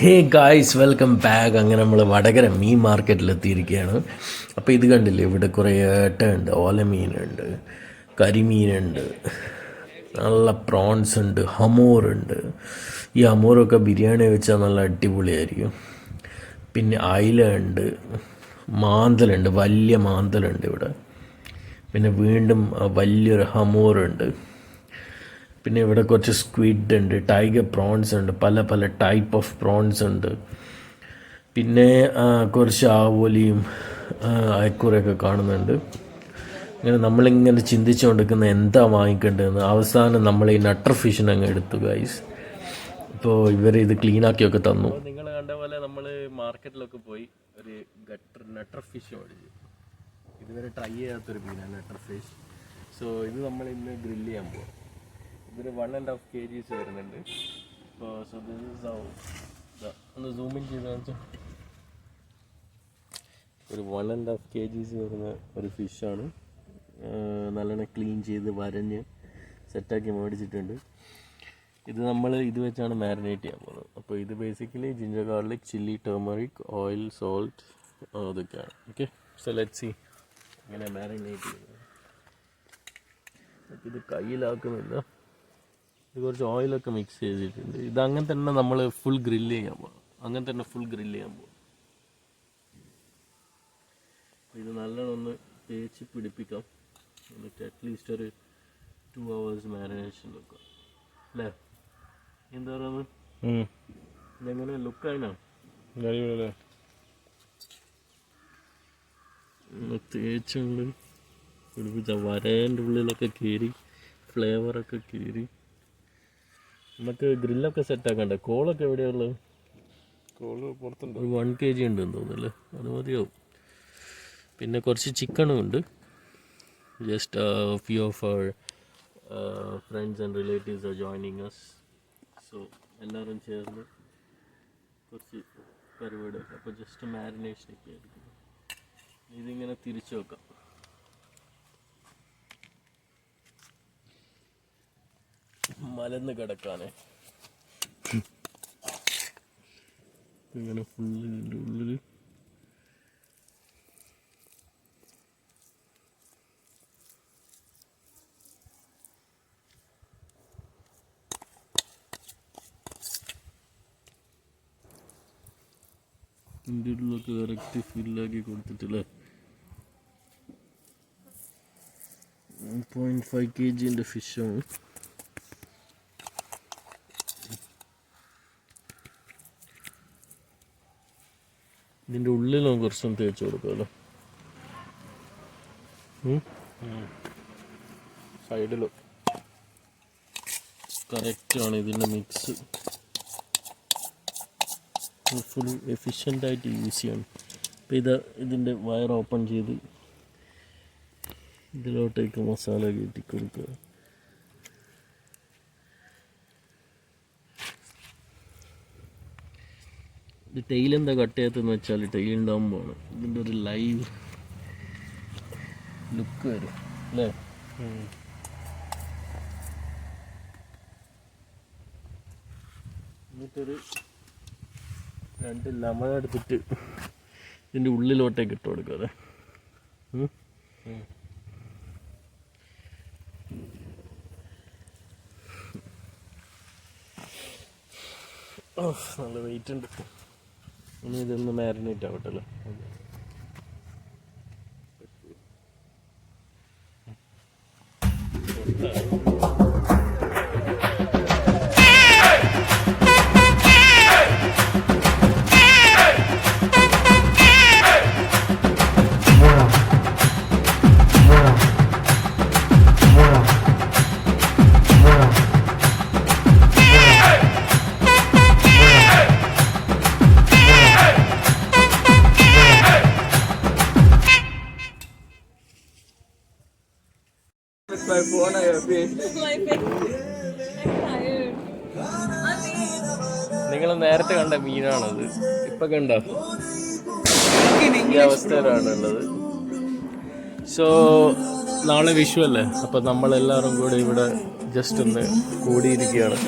Hey guys, welcome back. അങ്ങനെ നമ്മൾ വടകര മീൻ മാർക്കറ്റിലെത്തിയിരിക്കുകയാണ്. അപ്പോൾ ഇത് കണ്ടില്ലേ, ഇവിടെ കുറേ ഏട്ടയുണ്ട്, ഓലമീനുണ്ട്, കരിമീനുണ്ട്, നല്ല പ്രോൺസ് ഉണ്ട്, ഹമോറുണ്ട്. ഈ ഹമോറൊക്കെ ബിരിയാണി വെച്ചാൽ നല്ല അടിപൊളിയായിരിക്കും. പിന്നെ അയില ഉണ്ട്, മാന്തലുണ്ട്, വലിയ മാന്തലുണ്ട് ഇവിടെ. പിന്നെ വീണ്ടും വലിയൊരു ഹമോറുണ്ട്. പിന്നെ ഇവിടെ കുറച്ച് സ്ക്വിഡ് ഉണ്ട്, ടൈഗർ പ്രോൺസ് ഉണ്ട്, പല പല ടൈപ്പ് ഓഫ് പ്രോൺസ് ഉണ്ട്. പിന്നെ കുറച്ച് ആവോലിയും അയക്കൂറയൊക്കെ കാണുന്നുണ്ട്. ഇങ്ങനെ നമ്മളിങ്ങനെ ചിന്തിച്ചുകൊണ്ടിരിക്കുന്ന എന്താ വാങ്ങിക്കേണ്ടതെന്ന്. അവസാനം നമ്മൾ ഈ നട്ടർ ഫിഷിനെ അങ്ങ് എടുത്തു ഗൈസ്. ഇപ്പോൾ ഇവർ ഇത് ക്ലീനാക്കിയൊക്കെ തന്നു. നിങ്ങൾ കണ്ട പോലെ നമ്മൾ മാർക്കറ്റിലൊക്കെ പോയി ഒരു നട്ടർ ഫിഷ് മേടിച്ചു. ഇതുവരെ ട്രൈ ചെയ്യാത്തൊരു മീനാണ് നട്ടർ ഫിഷ്. സോ ഇത് നമ്മൾ ഇന്ന് ഗ്രില്ല് ചെയ്യാൻ പോകും. ഇതൊരു 1.5 kg വരുന്നുണ്ട്. ഇപ്പോൾ സോ ദിസ് ഈസ് ഒന്ന് സൂം ഇൻ ചെയ്ത് കാണിച്ചു. ഒരു 1.5 kg വരുന്ന ഒരു ഫിഷാണ്. നല്ലോണം ക്ലീൻ ചെയ്ത് വരഞ്ഞ് സെറ്റാക്കി മേടിച്ചിട്ടുണ്ട്. ഇത് നമ്മൾ ഇത് വെച്ചാണ് മാരിനേറ്റ് ചെയ്യാൻ പോകുന്നത്. അപ്പോൾ ഇത് basically ginger garlic, chilli, turmeric, oil, salt അതൊക്കെയാണ്. ഓക്കെ, സോ ലെറ്റ്സ് സീ ഇങ്ങനെ മാരിനേറ്റ് ചെയ്യുന്നത്. ഇത് കയ്യിലാക്കുന്നില്ല, ഇത് കുറച്ച് ഓയിലൊക്കെ മിക്സ് ചെയ്തിട്ടുണ്ട്. ഇതങ്ങനെ തന്നെ നമ്മൾ ഫുൾ ഗ്രില്ല് ചെയ്യാൻ പോകും. ഇത് നല്ലോണം ഒന്ന് തേച്ച് പിടിപ്പിക്കാം. എന്നിട്ട് അറ്റ്ലീസ്റ്റ് ഒരു 2 hours മാരിനേഷൻ വെക്കാം അല്ലേ? എന്താ പറയുന്നത്? ഇതെങ്ങനെ ലുക്കായിനാ തേച്ചുകൊണ്ട് പിടിപ്പിച്ച വരേൻ്റെ ഉള്ളിലൊക്കെ കയറി ഫ്ലേവറൊക്കെ കയറി. നമുക്ക് ഗ്രില്ലൊക്കെ സെറ്റാക്കണ്ടേ? കോളൊക്കെ എവിടെയുള്ളത്? കോള് പുറത്തുണ്ട്. 1 kg ഉണ്ടെന്ന് തോന്നുന്നല്ലേ, അത് മതിയാവും. പിന്നെ കുറച്ച് ചിക്കനും ഉണ്ട്. Just few of our friends and relatives are joining us. So എല്ലാവരും ചേർന്ന് കുറച്ച് പരിപാടി. അപ്പോൾ ജസ്റ്റ് മാരിനേഷനൊക്കെ ആയിരിക്കും. ഇതിങ്ങനെ തിരിച്ചു വെക്കാം. മലന്ന് കിടക്കാനേ ഇങ്ങനെ ഫുള്ള് ഇതിൻ്റെ ഉള്ളിൽ ഇതിൻ്റെ ഉള്ളിലൊക്കെ കറക്റ്റ് ഫില്ലാക്കി കൊടുത്തിട്ടില്ലേ. 1.5 kg ഫിഷാണ്. ഇതിൻ്റെ ഉള്ളിൽ നമുക്ക് കുറച്ചൊന്ന് തേച്ച് കൊടുക്കാമല്ലോ. സൈഡിലും കറക്റ്റാണ് ഇതിൻ്റെ മിക്സ്. ഫുൾ എഫിഷ്യൻ്റായിട്ട് യൂസ് ചെയ്യണം. അപ്പോൾ ഇതിൻ്റെ വയർ ഓപ്പൺ ചെയ്ത് ഇതിലോട്ടേക്ക് മസാല കയറ്റി കൊടുക്കുക. ഇത് ടെയിൽ എന്താ കട്ട് ചെയ്യാത്തതെന്ന് വെച്ചാൽ ടെയിൽ ഉണ്ടാകുമ്പോഴാണ് ഇതിൻ്റെ ഒരു ലൈവ് ലുക്ക് വരും അല്ലേ? എന്നിട്ടൊരു 2 ലെമൺ എടുത്തിട്ട് ഇതിൻ്റെ ഉള്ളിലോട്ടേക്ക് ഇട്ട് കൊടുക്കുക. അതെ, നല്ല വെയിറ്റ് ഉണ്ട്. ഇനി ഇതൊന്ന് മാരിനേറ്റ് ആവട്ടെ അല്ലേ? My phone, I have been. My face. I'm tired. നിങ്ങൾ നേരത്തെ കണ്ട മീനാണത്. ഇപ്പൊ കണ്ട ഈ അവസ്ഥയിലാണുള്ളത്. സോ നാളെ വിഷു അല്ലേ, അപ്പം നമ്മളെല്ലാവരും കൂടെ ഇവിടെ ജസ്റ്റ് ഒന്ന് കൂടിയിരിക്കുകയാണ്.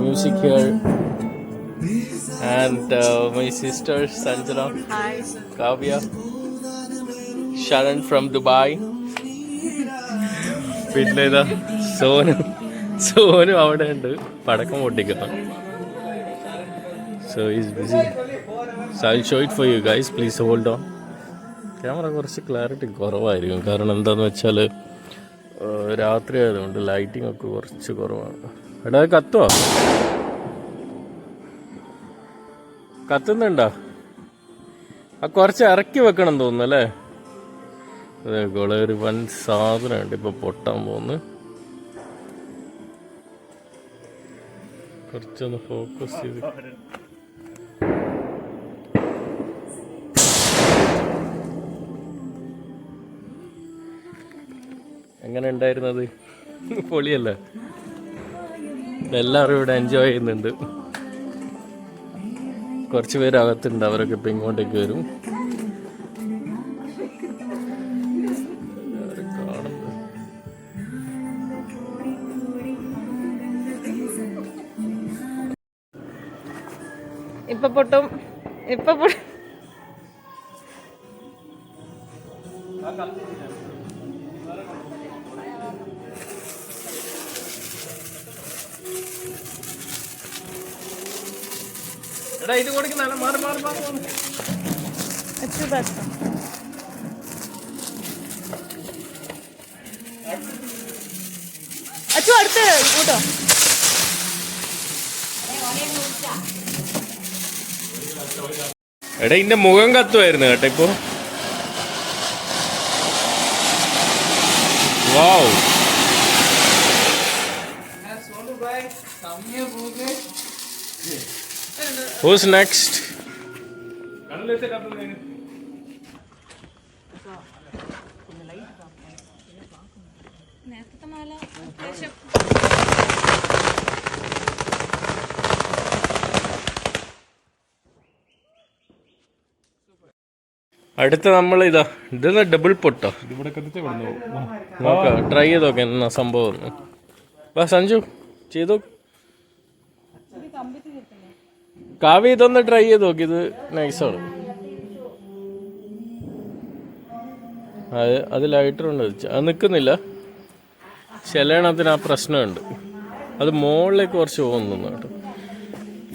Music here And my sisters Sanjana, Hi. Kavya, Sharon from Dubai. പിന്നെ ഇതാ സോനു അവിടെ ഉണ്ട് പടക്കം പൊട്ടിക്കണം. So he's busy. So I'll show it for you guys. Please hold on. Camera കുറച്ച് ക്ലാരിറ്റി കുറവായിരിക്കും, കാരണം എന്താണെന്ന് വെച്ചാൽ രാത്രി ആയതുകൊണ്ട് ലൈറ്റിംഗ് ഒക്കെ കുറച്ച് കുറവാണ്. എടാ കത്തുവാ, കത്തുന്നുണ്ടോ? ആ കുറച്ച് ഇറക്കി വെക്കണം തോന്നുന്നു അല്ലേ? അതേപോലെ ഒരു വൻ സാധനമുണ്ട് ഇപ്പോൾ പൊട്ടാൻ പോകുന്നു. കുറച്ചൊന്ന് ഫോക്കസ് ചെയ്ത്. എങ്ങനെ ഉണ്ടായിരുന്നത്? പൊളിയല്ലേ? എല്ലാവരും ഇവിടെ എൻജോയ് ചെയ്യുന്നുണ്ട്. കുറച്ച് പേര് അകത്തുണ്ട്, അവരൊക്കെ ഇപ്പം ഇങ്ങോട്ടേക്ക് വരും. ഇപ്പൊ പൊട്ടും. ഇത് കൊടുക്കുന്ന മാറി അച്ചു അടുത്ത് കൂട്ടോ. എടാ ഇന്റെ മുഖം കത്തുമായിരുന്നു കേട്ടോ ഇപ്പൊ. വാവ്. Who's next? അടുത്ത നമ്മൾ ഇതെന്നാ ഡബിൾ പൊട്ടോ? നോക്കാം, ട്രൈ ചെയ്ത് നോക്കാം എന്നാ സംഭവം. വാ സഞ്ജു, ചെയ്തോ. കാവ്യ ഇതൊന്ന് ട്രൈ ചെയ്ത് നോക്കി, ഇത് നൈസാണ്. അത് ലൈറ്ററുണ്ട്, അത് നിൽക്കുന്നില്ല. ചിലയിടത്തിന് ആ പ്രശ്നമുണ്ട്, അത് മുകളിലേക്ക് കുറച്ച് പോകുന്നു കേട്ടോ.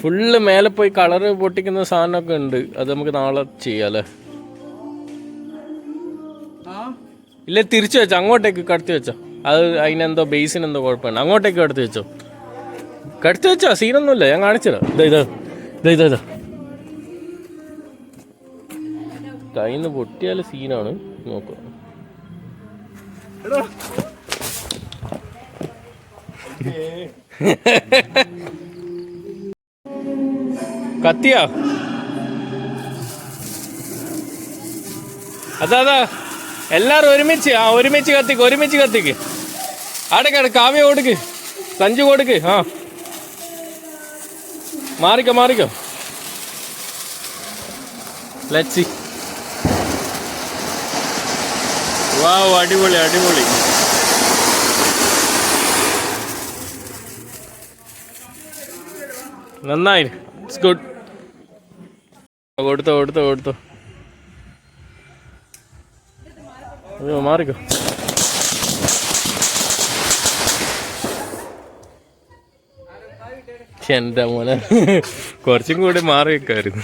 ഫുള്ള് മേലെ പോയി കളറ് പൊട്ടിക്കുന്ന സാധനമൊക്കെ ഉണ്ട്. അത് നമുക്ക് നാളെ ചെയ്യാം അല്ലേ? ഇല്ല, തിരിച്ചു വെച്ചോ, അങ്ങോട്ടേക്ക് കടത്തി വെച്ചോ. അത് അതിനെന്തോ ബേസിനെന്തോ കുഴപ്പമുണ്ട്, അങ്ങോട്ടേക്ക് കടത്തി വെച്ചോ. കടത്തി വെച്ചോ, സീനൊന്നുമില്ല, ഞാൻ കാണിച്ചുതരാം. ഇതാ കയ്യിൽ നിന്ന് പൊട്ടിയാൽ സീനാണ്. നോക്കുക, കത്തിയാ? അതാ എല്ലാരും ഒരുമിച്ച് കത്തിക്ക്. അടക്കട കാവ്യ കൊടുക്ക്, സഞ്ജു കൊടുക്ക്. ആ മാറിക്കോ. Let's see. വാവ്, അടിപൊളി. നന്നായി, ഇറ്റ്സ് ഗുഡ്. കൊടുത്തോ. മാറിക്കോ. എന്റെ മോനെ, കുറച്ചും കൂടി മാറി വെക്കായിരുന്നു.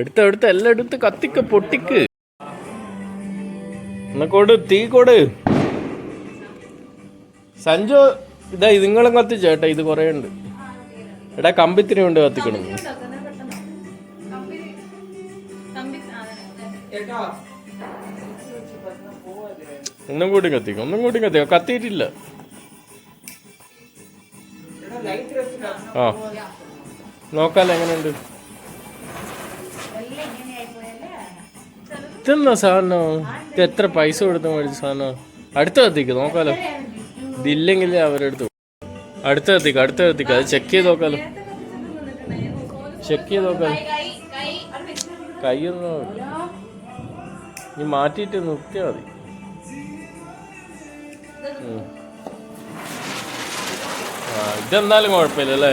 എടുത്ത എല്ലാം എടുത്ത് കത്തിക്ക, പൊട്ടിക്ക്. എന്നാ തീ കൊടു. സഞ്ജു ഇതാ, നിങ്ങളും കത്തിച്ചേട്ടാ, ഇത് കുറേ ഉണ്ട്. എടാ കമ്പിത്തിന് കൊണ്ട് കത്തിക്കണം. ഒന്നും കൂടി കത്തിക്കാം. കത്തിയിട്ടില്ല. ആ നോക്കാല്ലോ എങ്ങനെയുണ്ട്. ഇതെന്നാ സാധനം? ഇത് എത്ര പൈസ കൊടുത്ത് മേടിച്ച സാധനം? അടുത്ത കത്തിക്ക് നോക്കാലോ. ഇതില്ലെങ്കിൽ അവരെടുത്ത് അടുത്ത കത്തിക്ക്. അത് ചെക്ക് ചെയ്ത് നോക്കാലോ. കൈയൊന്നും നീ മാറ്റിയിട്ട് നിർത്തിയാൽ മതി. ഇതെന്തായാലും കുഴപ്പമില്ല അല്ലേ?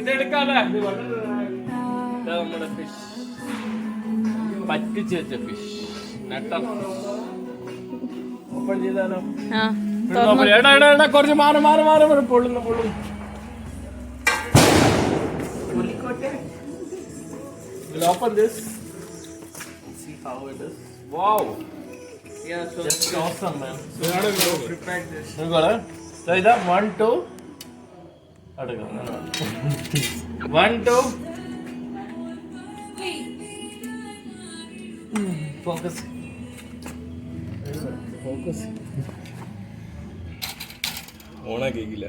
ഇതെടുക്കാതെ നമ്മുടെ ഫിഷ് പറ്റിച്ച് വെച്ച ഫിഷ് ഓപ്പൺ ചെയ്താലോ? എടാ കുറച്ച് മാറി പൊള്ളുന്നു. We'll open this. See how it is. Wow. Yeah, so That's awesome, man. so how do we prepare this? You got it? So is that 1, 2? 1, 2. Focus. ഓണാ കേക്കില്ല.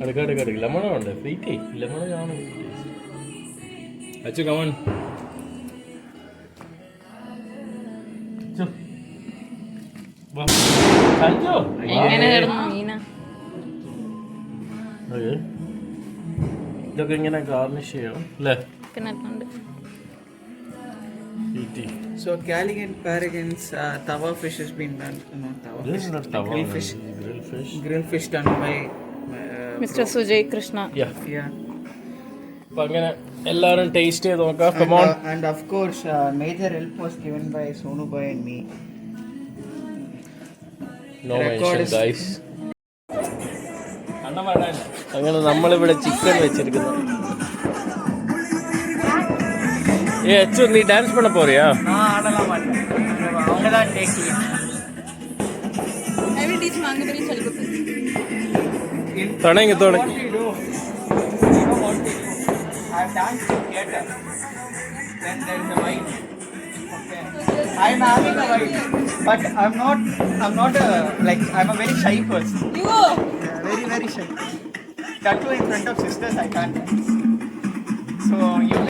അടുക്ക ലെമൺ ഉണ്ട്. വെയിറ്റ് ലെമൺ കാണും. Achu come on. ഇതൊക്കെ ഇങ്ങനെ ഗാർണിഷ് ചെയ്യണം അല്ലേ? So Gallican Paragon's tawa fish has been done. No, tawa This fish. is not tawa. Grill fish done by mister Sujay Krishna. yeah. അപ്പൊ അങ്ങനെ എല്ലാരും ടേസ്റ്റ് ചെയ്ത് നോക്കാം. Come on. And of course, major help was given by Sonu Bhai and me. No mention, guys. അങ്ങനെ നമ്മളിവിടെ chicken വെച്ചിരിക്കുന്നു. അച്ചു നീ dance பண்ண போறியா? ஆடலாம் மாட்டேன், அவங்க தான் taking. I will teach Mangabari Chalguttu. തുടങ്ങി. I've danced in theatre. Then there is a vibe. Okay. I'm having a vibe, but I'm not I'm a very shy person. You. Very, very shy. That too in front of sisters I can't dance. So you